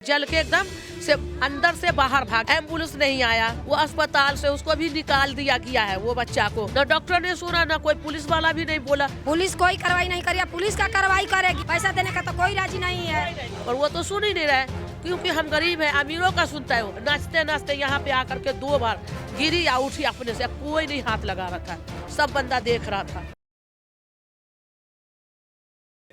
जल के एकदम से अंदर से बाहर भाग, एम्बुलेंस नहीं आया, वो अस्पताल से उसको भी निकाल दिया गया है वो बच्चा को। न डॉक्टर ने सुना, न कोई पुलिस वाला भी नहीं बोला। पुलिस कोई कार्रवाई नहीं करी, पुलिस का कार्रवाई करेगी, पैसा देने का तो कोई राजी नहीं है। और वो तो सुन ही नहीं रहे, क्योंकि हम गरीब हैं, अमीरों का सुनता है। वो नाचते नाचते यहाँ पे आकर के 2 बार गिरी या उठी अपने से, कोई नहीं हाथ लगा रहा था, सब बंदा देख रहा था।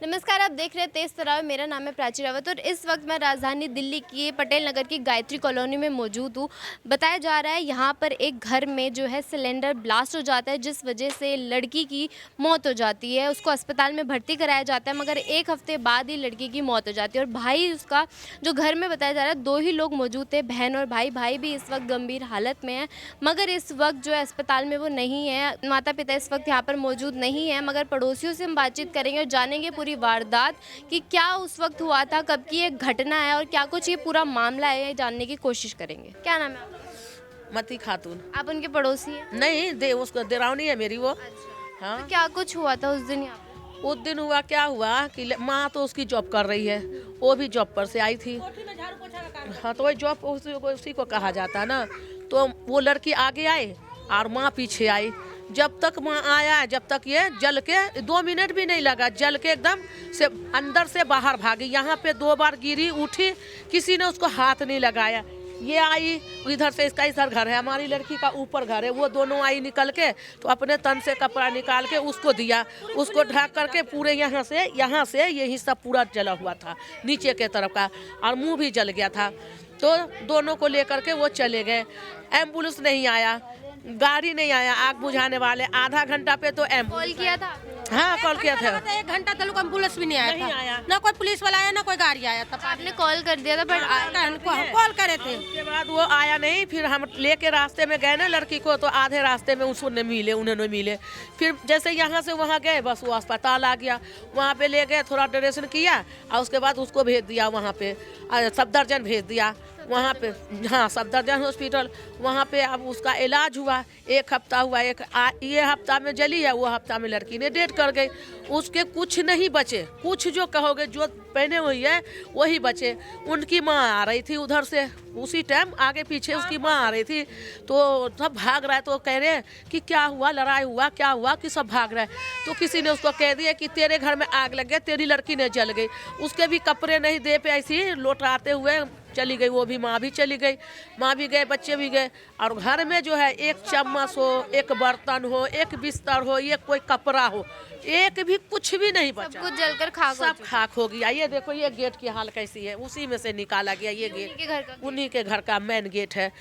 नमस्कार, आप देख रहे हैं तेज तराव। मेरा नाम है प्राची रावत और इस वक्त मैं राजधानी दिल्ली की पटेल नगर की गायत्री कॉलोनी में मौजूद हूँ। बताया जा रहा है यहाँ पर एक घर में जो है सिलेंडर ब्लास्ट हो जाता है, जिस वजह से लड़की की मौत हो जाती है। उसको अस्पताल में भर्ती कराया जाता है, मगर 1 हफ्ते बाद ही लड़की की मौत हो जाती है। और भाई उसका जो घर में बताया जा रहा है 2 ही लोग मौजूद थे, बहन और भाई। भाई भी इस वक्त गंभीर हालत में है, मगर इस वक्त जो है अस्पताल में वो नहीं है। माता पिता इस वक्त यहाँ पर मौजूद नहीं है, मगर पड़ोसियों से हम बातचीत करेंगे और जानेंगे पूरी वारदात कि क्या उस वक्त हुआ था, कब की एक घटना है और क्या कुछ ये पूरा मामला है, जानने की कोशिश करेंगे। क्या नाम है आपका? मती खातून। आप उनके पड़ोसी हैं? नहीं दे, उसको देरावनी है मेरी वो। अच्छा। हाँ, तो क्या कुछ हुआ था उस दिन यहाँ पे? उस दिन हुआ क्या हुआ कि माँ तो उसकी जॉब कर रही है, वो भी जॉब पर से आई थी। हाँ, तो वही जॉब उसी को कहा जाता है ना। तो वो लड़की आगे आई और माँ पीछे आई। जब तक माँ आया, जब तक ये जल के 2 मिनट भी नहीं लगा, जल के एकदम से अंदर से बाहर भागी। यहाँ पे 2 बार गिरी उठी, किसी ने उसको हाथ नहीं लगाया। ये आई इधर से, इसका इधर घर है, हमारी लड़की का ऊपर घर है। वो दोनों आई निकल के, तो अपने तन से कपड़ा निकाल के उसको दिया, उसको ढक करके पूरे यहाँ से यही सब पूरा जला हुआ था, नीचे के तरफ का, और मुंह भी जल गया था। तो दोनों को लेकर के वो चले गए। एम्बुलेंस नहीं आया, गाड़ी नहीं आया, आग बुझाने वाले। आधा घंटा पे तो कॉल किया था? हाँ, कॉल किया था। 1 घंटा तक एम्बुलेंस भी नहीं आया। ना कोई पुलिस वाला आया, ना कोई गाड़ी आया। तब आपने कॉल कर दिया था पर कॉल करे थे। उसके बाद वो आया नहीं। फिर हम लेके रास्ते में गए ना लड़की को, तो आधे रास्ते में उसको नहीं मिले, उन्हें नहीं मिले। फिर जैसे यहाँ से वहाँ गए, बस वो अस्पताल आ गया। वहाँ पे ले गए, थोड़ा ड्रेसिंग किया और उसके बाद उसको भेज दिया वहाँ पे, सफदरजंग भेज दिया वहाँ पे। हाँ, सफदरजंग हॉस्पिटल, वहाँ पे अब उसका इलाज हुआ। 1 हफ्ता हुआ, ये हफ्ता में जली है, वो हफ्ता में लड़की ने डेथ कर गई। उसके कुछ नहीं बचे, कुछ जो कहोगे जो पहने हुई है वही बचे। उनकी माँ आ रही थी उधर से, उसी टाइम आगे पीछे उसकी माँ आ रही थी, तो सब भाग रहा है। तो कह रहे कि क्या हुआ, लड़ाई हुआ, क्या हुआ कि सब भाग रहे हैं। तो किसी ने उसको कह दिया कि तेरे घर में आग लग गई, तेरी लड़की ने जल गई। उसके भी कपड़े नहीं दे पे, ऐसी लौटाते हुए चली गई। वो भी माँ भी चली गई, माँ भी गए, बच्चे भी गए। और घर में जो है 1 चम्मच हो, 1 बर्तन हो, 1 बिस्तर हो, ये कोई कपड़ा हो, एक भी कुछ भी नहीं बचा। कुछ जलकर खाक सब खाक हो गया। ये देखो, ये गेट की हाल कैसी है, उसी में से निकाला गया। ये गेट उन्हीं के घर का मेन गेट है।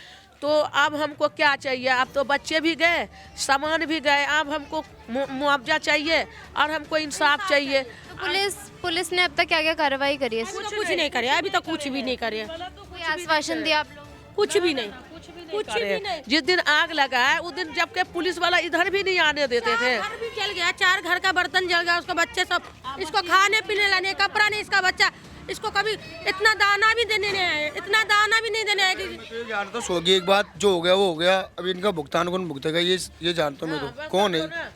तो अब हमको क्या चाहिए? अब तो बच्चे भी गए, सामान भी गए, अब हमको मुआवजा चाहिए और हमको इंसाफ चाहिए। तो पुलिस ने अब तक क्या क्या कार्रवाई करी है? कुछ नहीं करे, अभी तक कुछ भी नहीं करे। कोई आश्वासन दिया आप लोग? कुछ भी नहीं, कुछ भी नहीं। जिस दिन आग लगा है उस दिन जबकि पुलिस वाला इधर भी नहीं आने देते थे। घर भी जल गया, 4 घर का बर्तन जल गया, उसको बच्चे सब, इसको खाने पीने लाने, कपड़ा नहीं, इसका बच्चा, इसको कभी इतना दाना भी देने नहीं आए, इतना दाना भी नहीं देने आए। जानता तो होगी, एक बात जो हो गया वो हो गया। अभी इनका भुगतान कौन भुगतेगा, ये जानता हूँ मैं। तो कौन है,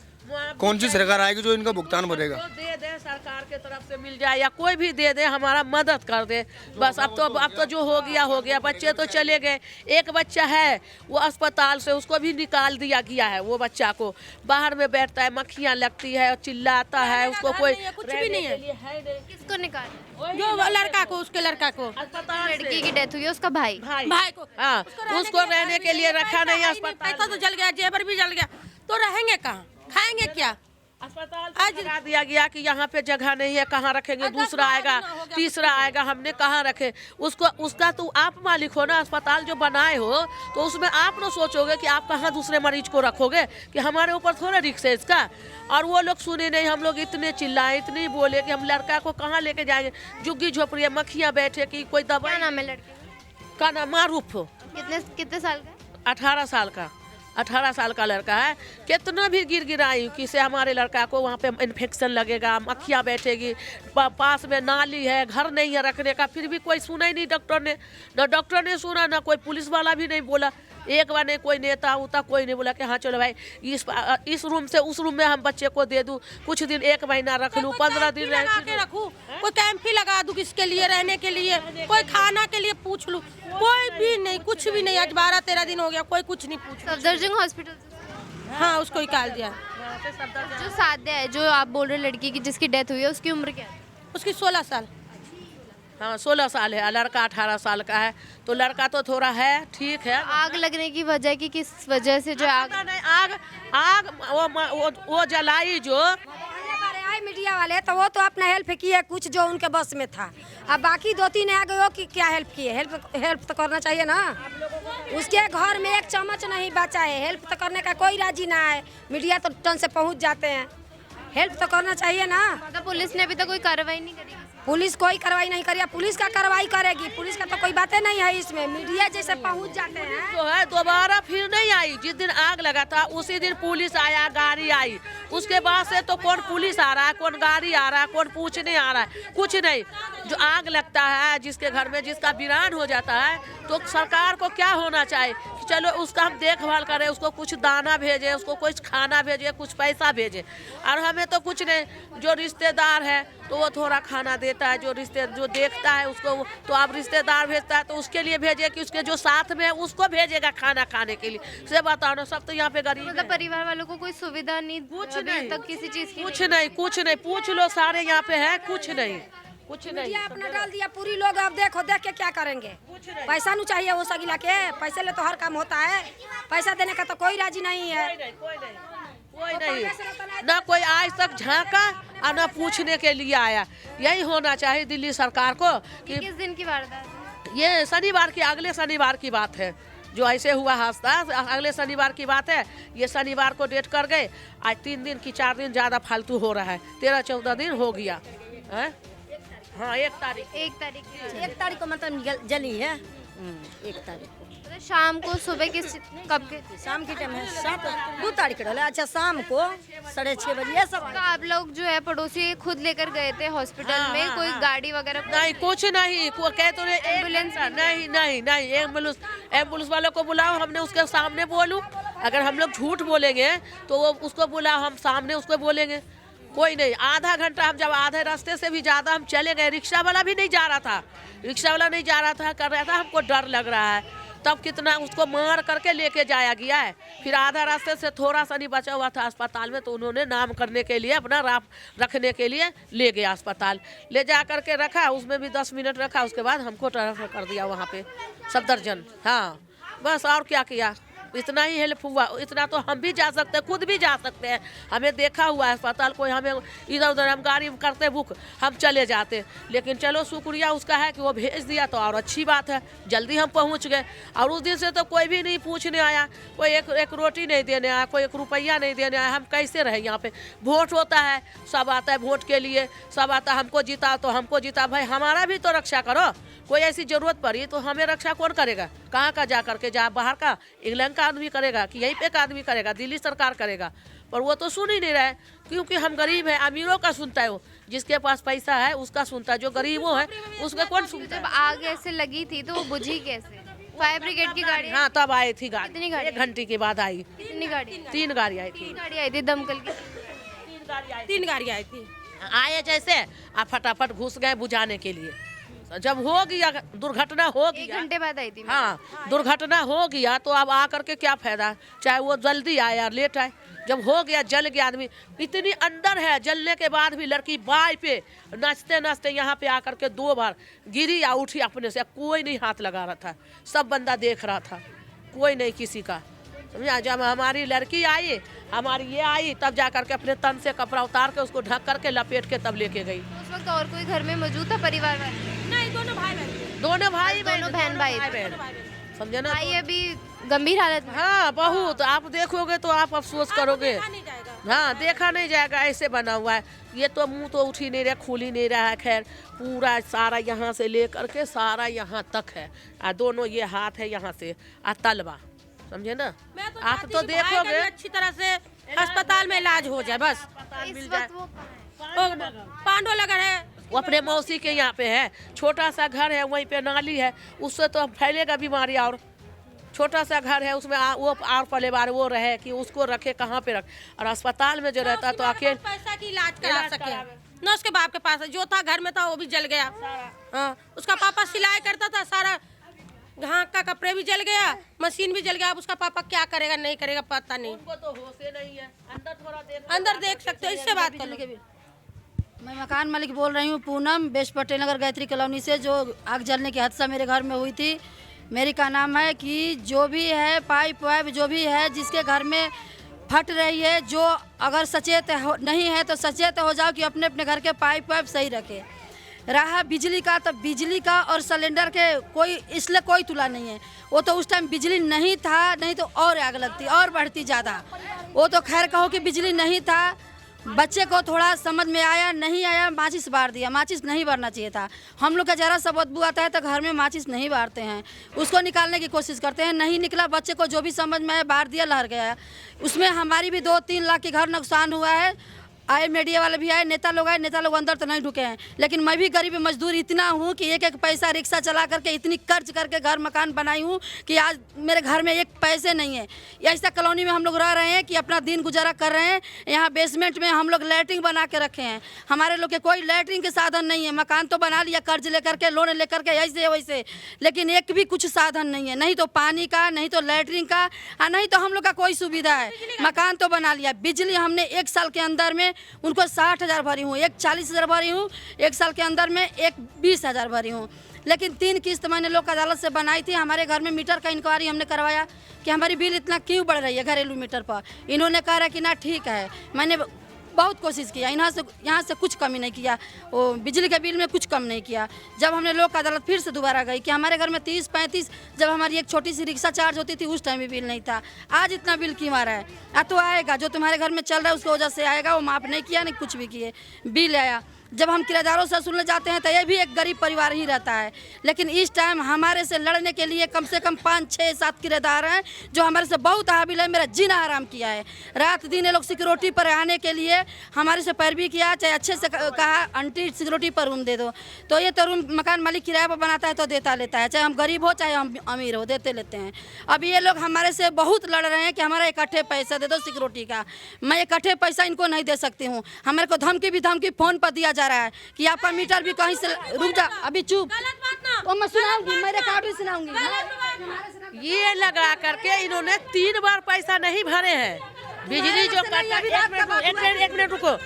कौन सी सरकार आएगी जो इनका भुगतान भरेगा? दे दे, सरकार के तरफ से मिल जाए या कोई भी दे दे, हमारा मदद कर दे बस। अब तो जो हो गया। बच्चे तो चले गए। एक बच्चा है वो अस्पताल से, उसको भी निकाल दिया गया है। वो बच्चा को बाहर में बैठता है, मक्खियाँ लगती है और चिल्लाता है, उसको कोई कुछ भी नहीं है। किसको निकाल? जो लड़का को, उसके लड़का को, लड़की की डेथ हुई है, उसका भाई भाई को, हाँ, उसको रहने के लिए रखा नहीं अस्पताल। पैसा तो जल गया, जेवर भी जल गया, तो रहेंगे कहाँ, खाएंगे क्या? अस्पताल आज लगा दिया गया कि यहाँ पे जगह नहीं है, कहाँ रखेंगे? दूसरा आएगा, तीसरा आएगा, हमने कहाँ रखे उसको? उसका तो आप मालिक हो ना, अस्पताल जो बनाए हो, तो उसमें आप ना सोचोगे कि आप कहाँ दूसरे मरीज को रखोगे, कि हमारे ऊपर थोड़ा रिक्स है इसका। और वो लोग सुने नहीं, हम लोग इतने चिल्लाए, इतने बोले कि हम लड़का को कहाँ लेके जाएंगे? झुग्गी झोपड़ी मक्खियाँ बैठे कि कोई दवा। क्या नाम है लड़के का नाम मारूफ। कितने साल का? 18 साल का, 18 साल का लड़का है। कितना भी गिराई कि से हमारे लड़का को वहाँ पे इन्फेक्शन लगेगा, मक्खियाँ बैठेगी, पास में नाली है, घर नहीं है रखने का, फिर भी कोई सुना ही नहीं। डॉक्टर ने सुना, ना कोई पुलिस वाला भी नहीं बोला। एक बार नहीं कोई नेता उता कोई नहीं बोला कि हाँ चलो भाई इस रूम से उस रूम में हम बच्चे को दे दूँ, कुछ दिन 1 महीना रख लूँ, 15 दिन लगा के रखूँ, कोई कैंप ही लगा दूँ किसके लिए, रहने के लिए, कोई खाना के लिए पूछ लूँ, कोई भी नहीं, कुछ भी नहीं। आज 12-13 दिन हो गया, कोई कुछ नहीं पूछ। सफदरजंग हॉस्पिटल हाँ, उसको निकाल दिया। जो साध्या है, जो आप बोल रहे लड़की की जिसकी डेथ हुई है, उसकी उम्र क्या है? उसकी 16 साल। हाँ 16 साल है, लड़का 18 साल का है। तो लड़का तो थोड़ा है ठीक है। आग लगने की वजह की किस वजह से जो आग? पता नहीं, आग वो जलाई जो आए मीडिया वाले तो वो तो अपना हेल्प किए कुछ जो उनके बस में था। अब बाकी 2-3 आ गए कि क्या हेल्प किए? हेल्प तो करना चाहिए ना। उसके घर में एक चम्मच नहीं बचा है, हेल्प तो करने का कोई राजी ना है। मीडिया तो टन से पहुंच जाते हैं, हेल्प तो करना चाहिए ना। तो पुलिस ने अभी तक कोई कार्रवाई नहीं करी? पुलिस कोई कार्रवाई नहीं करी, पुलिस का कार्रवाई करेगी। पुलिस का तो कोई बातें नहीं है इसमें, मीडिया जैसे पहुंच जाते हैं। जो है दोबारा फिर नहीं आई। जिस दिन आग लगा था उसी दिन पुलिस आया, गाड़ी आई। उसके बाद से तो कौन पुलिस आ रहा है, कौन गाड़ी आ रहा है, कौन पूछने आ रहा है, कुछ नहीं। जो आग लगता है जिसके घर में, जिसका वीरान हो जाता है, तो सरकार को क्या होना चाहिए कि चलो उसका हम देखभाल करें, उसको कुछ दाना भेजे, उसको कुछ खाना भेजे, कुछ पैसा भेजे। और हमें तो कुछ नहीं। जो रिश्तेदार है तो वो थोड़ा खाना देता है, जो देखता है उसको तो अब रिश्तेदार भेजता है तो उसके लिए भेजे कि उसके जो साथ में है उसको भेजेगा खाना खाने के लिए। से बताओ ना, सब तो यहाँ पे गरीब मतलब परिवार वालों को कोई सुविधा नहीं, कुछ अभी नहीं, तक किसी चीज की कुछ नहीं पूछ लो, सारे यहाँ पे है, कुछ नहीं। मीडिया अपना डाल दिया पूरी। लोग अब देख के क्या करेंगे? पैसा नहीं चाहिए वो सगिला के, पैसे ले तो हर काम होता है। पैसा देने का तो कोई राजी नहीं है। कोई नहीं, ना कोई आज तक झांका और ना पूछने के लिए आया। यही होना चाहिए दिल्ली सरकार को कि किस दिन की वारदात है? ये शनिवार की, अगले शनिवार की बात है जो ऐसे हुआ हादसा। अगले शनिवार की बात है। ये शनिवार को डेट कर गए। आज 3 दिन की 4 दिन ज़्यादा फालतू हो रहा है। 13-14 दिन हो गया है। हाँ 1 तारीख 1 तारीख को मतलब जली है। 1 तारीख को मतलब शाम को, सुबह किस कब के? शाम की टाइम है, 2 तारीख को डला। अच्छा, शाम को 6:30 बजे ये सब। तो आप लोग जो है पड़ोसी खुद लेकर गए थे हॉस्पिटल में? हाँ, कोई हाँ। गाड़ी वगैरह? नहीं, कुछ नहीं। कह तो एम्बुलेंस नहीं एम्बुलेंस वालों को बुलाओ। हमने उसके सामने बोलूं? अगर हम लोग झूठ बोलेंगे तो वो उसको बुलाओ, हम सामने उसको बोलेंगे। कोई नहीं। आधा घंटा हम जब आधे रास्ते से भी ज़्यादा हम चले गए, रिक्शा वाला भी नहीं जा रहा था, कर रहा था, हमको डर लग रहा है। तब कितना उसको मार करके लेके जाया गया है। फिर आधा रास्ते से थोड़ा सा नहीं बचा हुआ था अस्पताल में, तो उन्होंने नाम करने के लिए, अपना राप रखने के लिए ले गया अस्पताल। ले जा करके रखा, उसमें भी 10 मिनट रखा। उसके बाद हमको ट्रांसफर कर दिया वहाँ पे सफदरजंग। हाँ बस, और क्या किया? इतना ही हेल्प हुआ। इतना तो हम भी जा सकते हैं, खुद भी जा सकते हैं। हमें देखा हुआ है अस्पताल, कोई हमें इधर उधर हम गाड़ी करते बुक, हम चले जाते। लेकिन चलो शुक्रिया उसका है कि वो भेज दिया, तो और अच्छी बात है, जल्दी हम पहुंच गए। और उस दिन से तो कोई भी नहीं पूछने आया, कोई एक रोटी नहीं देने आया, कोई 1 रुपया नहीं देने आया। हम कैसे रहे यहाँ पे? वोट होता है, सब आता है वोट के लिए, सब आता है हमको जीता तो हमको जीता। भाई हमारा भी तो रक्षा करो। कोई ऐसी जरूरत पड़ी तो हमें रक्षा कौन करेगा? कहाँ का जा करके, जा बाहर का, इंग्लैंड का आदमी करेगा कि यहीं पे का आदमी करेगा? दिल्ली सरकार करेगा। पर वो तो सुन ही नहीं रहे, क्योंकि हम गरीब हैं। अमीरों का सुनता है वो, जिसके पास पैसा है उसका सुनता है, जो गरीबों है उसका कौन सुनता है? जब आग ऐसे लगी थी तो वो बुझी कैसे? फायर ब्रिगेड की गाड़ी? हाँ तब आई थी गाड़ी। कितनी गाड़ी? 1 घंटे के बाद आई। कितनी गाड़ी? 3 गाड़ी आई थी। 3 गाड़ी आई थी दमकल की? 3 गाड़ी आई थी। आए जैसे आप फटाफट घुस गए बुझाने के लिए। जब हो गया दुर्घटना, हो 1 गया, घंटे बाद आई थी? हाँ दुर्घटना हो गया तो अब आ करके क्या फायदा? चाहे वो जल्दी आए या लेट आए, जब हो गया, जल गया आदमी। इतनी अंदर है, जलने के बाद भी लड़की बाई पे नाचते नाचते यहाँ पे आकर के 2 बार गिरी या उठी अपने से। कोई नहीं हाथ लगा रहा था, सब बंदा देख रहा था, कोई नहीं किसी का, समझा। जब हमारी लड़की आई, हमारी ये आई, तब जा करके अपने तन से कपड़ा उतार के उसको ढक करके लपेट के तब लेके गई। उस वक्त और कोई घर में मौजूद था परिवार वाले? नहीं, दोनों भाई बहन। दोनों भाई बहन भाई समझे ना? भाई अभी गंभीर हालत में? हाँ बहुत। आप देखोगे तो आप अफसोस करोगे। नहीं जाएगा। हाँ देखा नहीं जाएगा, ऐसे बना हुआ है। ये तो मुंह तो उठ ही नहीं रहा, खुल ही नहीं रहा है। खैर पूरा सारा यहाँ से लेकर के सारा यहाँ तक है, और दोनों ये हाथ है यहाँ से आ तलवा, समझे ना? मैं तो आप चाहती तो हूँ कि भाई का भी देखोगे अच्छी तरह से अस्पताल में इलाज हो जाए बस। इस वक्त वो कहाँ है? पांडो लगा है। वो अपने मौसी के यहाँ पे है, छोटा सा घर है, वहीं पे नाली है, उससे तो फैलेगा बीमारी। और छोटा सा घर है उसमें वो आर परिवार वो रहे कि उसको रखे कहाँ पे रख, और अस्पताल में जो रहता तो अकेले पैसा की इलाज करा सके ना, उसके बाप के पास जो था घर में था वो भी जल गया। हाँ, उसका पापा सिलाई करता था, सारा घास का कपड़े भी जल गया, मशीन भी जल गया। अब उसका पापा क्या करेगा नहीं करेगा पता नहीं। उनको तो होश ही नहीं है। अंदर देख सकते हो, इससे बात कर लो। मैं मकान मालिक बोल रही हूँ पूनम, बेस्ट पटेल नगर गायत्री कॉलोनी से। जो आग जलने की हादसा मेरे घर में हुई थी, मेरी का नाम है कि जो भी है पाइप वाइप जो भी है जिसके घर में फट रही है, जो अगर सचेत नहीं है तो सचेत हो जाओ कि अपने अपने घर के पाइप वाइप सही रखे। रहा बिजली का, तो बिजली का और सिलेंडर के कोई इसलिए कोई तुला नहीं है। वो तो उस टाइम बिजली नहीं था, नहीं तो और आग लगती और बढ़ती ज़्यादा। वो तो खैर कहो कि बिजली नहीं था, बच्चे को थोड़ा समझ में आया, नहीं आया माचिस बार दिया। माचिस नहीं बारना चाहिए था। हम लोग का ज़रा सा बदबू आता है तो घर में माचिस नहीं बारते हैं, उसको निकालने की कोशिश करते हैं, नहीं निकला। बच्चे को जो भी समझ में आया बार दिया, लहर गया। उसमें हमारी भी 2-3 लाख के घर नुकसान हुआ है। आए मीडिया वाले भी आए, नेता लोग आए, नेता लोग अंदर तो नहीं ढुके हैं। लेकिन मैं भी गरीब मजदूर इतना हूँ कि एक एक पैसा रिक्शा चला करके इतनी कर्ज करके घर मकान बनाई हूँ कि आज मेरे घर में एक पैसे नहीं है। ऐसा कॉलोनी में हम लोग रह रहे हैं कि अपना दिन गुजारा कर रहे हैं। यहाँ बेसमेंट में हम लोग लैट्रिन बना के रखे हैं। हमारे लोग के कोई लैट्रिन के साधन नहीं है। मकान तो बना लिया कर्ज लेकर के, लोन लेकर के, ऐसे वैसे, लेकिन एक भी कुछ साधन नहीं है। नहीं तो पानी का, नहीं तो लैट्रिन का, नहीं तो हम लोग का कोई सुविधा है। मकान तो बना लिया, बिजली हमने 1 साल के अंदर में उनको 60,000 भरी हूँ, एक 40,000 भरी हूँ, 1 साल के अंदर में एक 20,000 भरी हूँ। लेकिन 3 किस्त मैंने लोक अदालत से बनाई थी। हमारे घर में मीटर का इंक्वायरी हमने करवाया कि हमारी बिल इतना क्यों बढ़ रही है घरेलू मीटर पर। इन्होंने कहा कि ना ठीक है। मैंने बहुत कोशिश किया, यहाँ से कुछ कमी नहीं किया, वो बिजली के बिल में कुछ कम नहीं किया। जब हमने लोक अदालत फिर से दोबारा गई कि हमारे घर में 30-35, जब हमारी एक छोटी सी रिक्शा चार्ज होती थी उस टाइम भी बिल नहीं था। आज इतना बिल क्यों आ रहा है? तो आएगा, जो तुम्हारे घर में चल रहा है उसकी वजह से आएगा। वो माफ़ नहीं किया, नहीं कुछ भी किए, बिल आया। जब हम किराएदारों से सुनने जाते हैं तो ये भी एक गरीब परिवार ही रहता है। लेकिन इस टाइम हमारे से लड़ने के लिए कम से कम 5-6-7 किराएदार हैं जो हमारे से बहुत हाबिल है। मेरा जीना आराम किया है। रात दिन ये लोग सिक्योरिटी पर आने के लिए हमारे से पैरवी किया, चाहे अच्छे से कहा आंटी सिक्योरिटी पर रूम दे दो, तो ये तो रूम मकान मालिक किराए पर बनाता है तो देता लेता है, चाहे हम गरीब हो चाहे हम अमीर हो, देते लेते हैं। अब ये लोग हमारे से बहुत लड़ रहे हैं कि हमारा इकट्ठे पैसा दे दो सिक्योरिटी का। मैं इकट्ठे पैसा इनको नहीं दे सकती हूँ। हमारे को धमकी फ़ोन पर दिया जा रहा है कि आपका मीटर भी कहीं से, रुक जा अभी चुप, तो मैं सुनाऊंगी, मैं रिकॉर्ड भी सुनाऊंगी। ये लगा करके इन्होंने 3 बार पैसा नहीं भरे हैं। बिजली जो कटा, एक मिनट रुको,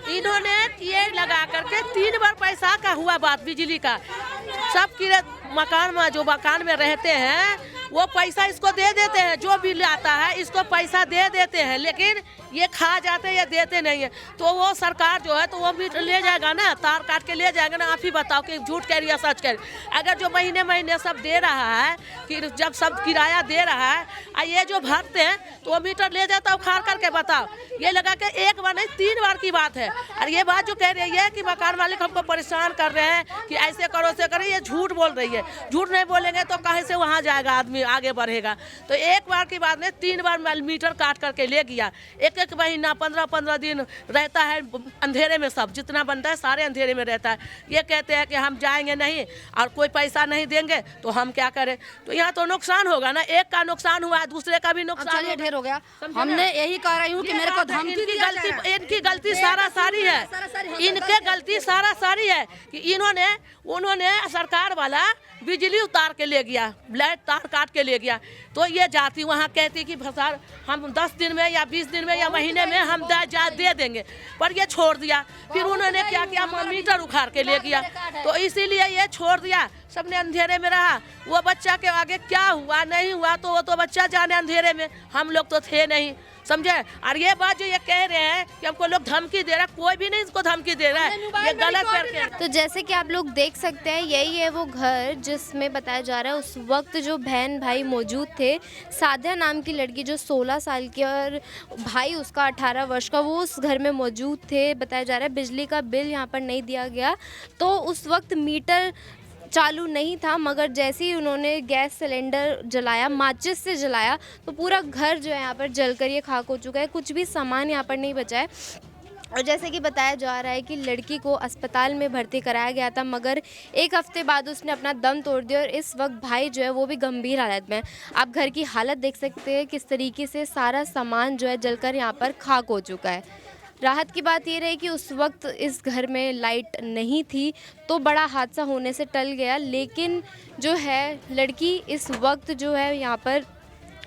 इन्होंने ये लगा करके 3 बार पैसा का हुआ बात बिजली का। सब मकान में जो मकान में रहते हैं वो पैसा इसको दे देते हैं, जो बिल आता है इसको पैसा दे देते हैं, लेकिन ये खा जाते हैं, ये देते नहीं है। तो वो सरकार जो है तो वो भी ले जाएगा ना, तार काट के ले जाएगा ना। आप ही बताओ कि झूठ कह रही है सच कह रही। अगर जो महीने महीने सब दे रहा है कि जब सब किराया दे रहा है, ये जो भरते हैं तो वो मीटर ले जाता है उखाड़ करके। बताओ, ये लगा के 1 बार नहीं 3 बार की बात है। और ये बात जो कह रही है कि मकान मालिक हमको परेशान कर रहे हैं कि ऐसे करो ऐसे करो, ये झूठ बोल रही है। झूठ नहीं बोलेंगे तो कहीं से वहाँ जाएगा आदमी, आगे बढ़ेगा। तो 1 बार की बात नहीं 3 बार मीटर काट करके ले गया। एक महीना 15-15 दिन रहता है अंधेरे में, सब जितना बनता है सारे अंधेरे में रहता है। ये कहते हैं कि हम जाएंगे नहीं और कोई पैसा नहीं देंगे तो हम क्या करें। तो यहाँ तो नुकसान होगा ना, एक का नुकसान हुआ है दूसरे का भी नुकसान। चलिए ढेर हो गया। हमने यही कह रही हूँ कि मेरे को धमकी दी जा रहा है। इनकी गलती सारा सारी है, इनके गलती सारा सारी है कि उन्होंने सरकार वाला बिजली उतार के ले गया, लाइट तार काट के ले गया। तो ये जाती वहाँ कहती कि सर हम 10 दिन में या 20 दिन में या महीने में हम दे देंगे, पर ये छोड़ दिया। फिर उन्होंने क्या किया, मीटर उखाड़ के ले गया। तो इसीलिए ये छोड़ दिया, सबने अंधेरे में रहा। वो बच्चा के आगे क्या हुआ नहीं हुआ तो वो तो बच्चा जाने अंधेरे में, हम लोग तो थे नहीं, समझे। और ये बात जो ये कह रहे हैं कि हमको लोग धमकी दे रहा है, कोई भी नहीं इसको धमकी दे रहा है, ये गलत करके। तो जैसे कि आप लोग देख सकते हैं यही है वो घर जिसमें बताया जा रहा है उस वक्त जो बहन भाई मौजूद थे। साध्या नाम की लड़की जो 16 साल की और भाई उसका 18 वर्ष का, वो उस घर में मौजूद थे। बताया जा रहा है बिजली का बिल यहाँ पर नहीं दिया गया, तो उस वक्त मीटर चालू नहीं था, मगर जैसे ही उन्होंने गैस सिलेंडर जलाया, माचिस से जलाया, तो पूरा घर जो है यहाँ पर जलकर ये खाक हो चुका है। कुछ भी सामान यहाँ पर नहीं बचा है। और जैसे कि बताया जा रहा है कि लड़की को अस्पताल में भर्ती कराया गया था, मगर एक हफ्ते बाद उसने अपना दम तोड़ दिया और इस वक्त भाई जो है वो भी गंभीर हालत में है। आप घर की हालत देख सकते हैं किस तरीके से सारा सामान जो है जलकर यहाँ पर खाक हो चुका है। राहत की बात ये रही कि उस वक्त इस घर में लाइट नहीं थी तो बड़ा हादसा होने से टल गया, लेकिन जो है लड़की इस वक्त जो है यहाँ पर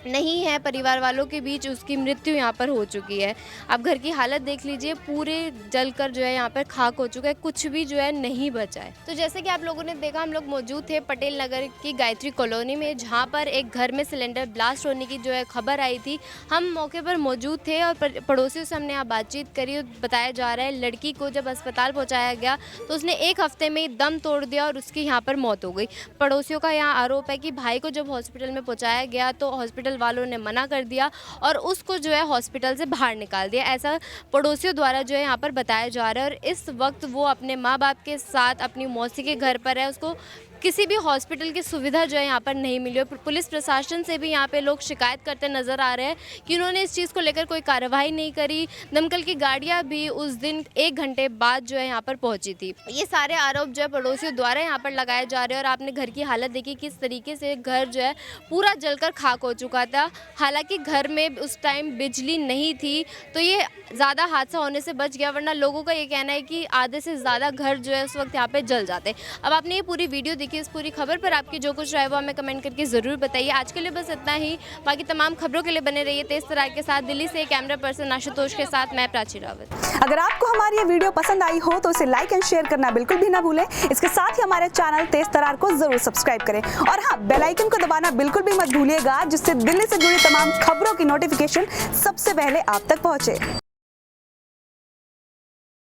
नहीं है, परिवार वालों के बीच उसकी मृत्यु यहाँ पर हो चुकी है। आप घर की हालत देख लीजिए, पूरे जलकर जो है यहाँ पर खाक हो चुका है, कुछ भी जो है नहीं बचा है। तो जैसे कि आप लोगों ने देखा, हम लोग मौजूद थे पटेल नगर की गायत्री कॉलोनी में, जहाँ पर एक घर में सिलेंडर ब्लास्ट होने की जो है खबर आई थी। हम मौके पर मौजूद थे और पड़ोसियों से हमने यहाँ बातचीत करी और बताया जा रहा है लड़की को जब अस्पताल पहुँचाया गया तो उसने एक हफ्ते में दम तोड़ दिया और उसकी यहाँ पर मौत हो गई। पड़ोसियों का यहाँ आरोप है कि भाई को जब हॉस्पिटल में पहुँचाया गया तो हॉस्पिटल वालों ने मना कर दिया और उसको जो है हॉस्पिटल से बाहर निकाल दिया, ऐसा पड़ोसियों द्वारा जो है यहाँ पर बताया जा रहा है। और इस वक्त वो अपने माँ बाप के साथ अपनी मौसी के घर पर है, उसको किसी भी हॉस्पिटल की सुविधा जो है यहाँ पर नहीं मिली। और पुलिस प्रशासन से भी यहाँ पे लोग शिकायत करते नज़र आ रहे हैं कि उन्होंने इस चीज़ को लेकर कोई कार्रवाई नहीं करी। दमकल की गाड़ियाँ भी उस दिन 1 घंटे बाद जो है यहाँ पर पहुँची थी। ये सारे आरोप जो है पड़ोसियों द्वारा यहाँ पर लगाए जा रहे हैं। और आपने घर की हालत देखी किस तरीके से घर जो है पूरा जलकर खाक हो चुका था। हालांकि घर में उस टाइम बिजली नहीं थी तो ये ज़्यादा हादसा होने से बच गया, वरना लोगों का ये कहना है कि आधे से ज़्यादा घर जो है उस वक्त यहाँ पे जल जाते। अब आपने ये पूरी वीडियो देखी, इस पूरी खबर पर आपकी जो कुछ राय वो हमें कमेंट करके ज़रूर बताइए। आज के लिए बस इतना ही, बाकी तमाम खबरों के लिए बने रहिए तेज तरार के साथ। दिल्ली से कैमरा पर्सन आशुतोष के साथ मैं प्राची रावत। अगर आपको हमारी ये वीडियो पसंद आई हो तो इसे लाइक एंड शेयर करना बिल्कुल भी ना भूलें। इसके साथ ही हमारे चैनल तेज तरार को जरूर सब्सक्राइब करें और हाँ, बेल आइकन को दबाना बिल्कुल भी मत भूलिएगा, जिससे दिल्ली से जुड़ी तमाम खबरों की नोटिफिकेशन सबसे पहले आप तक पहुंचे।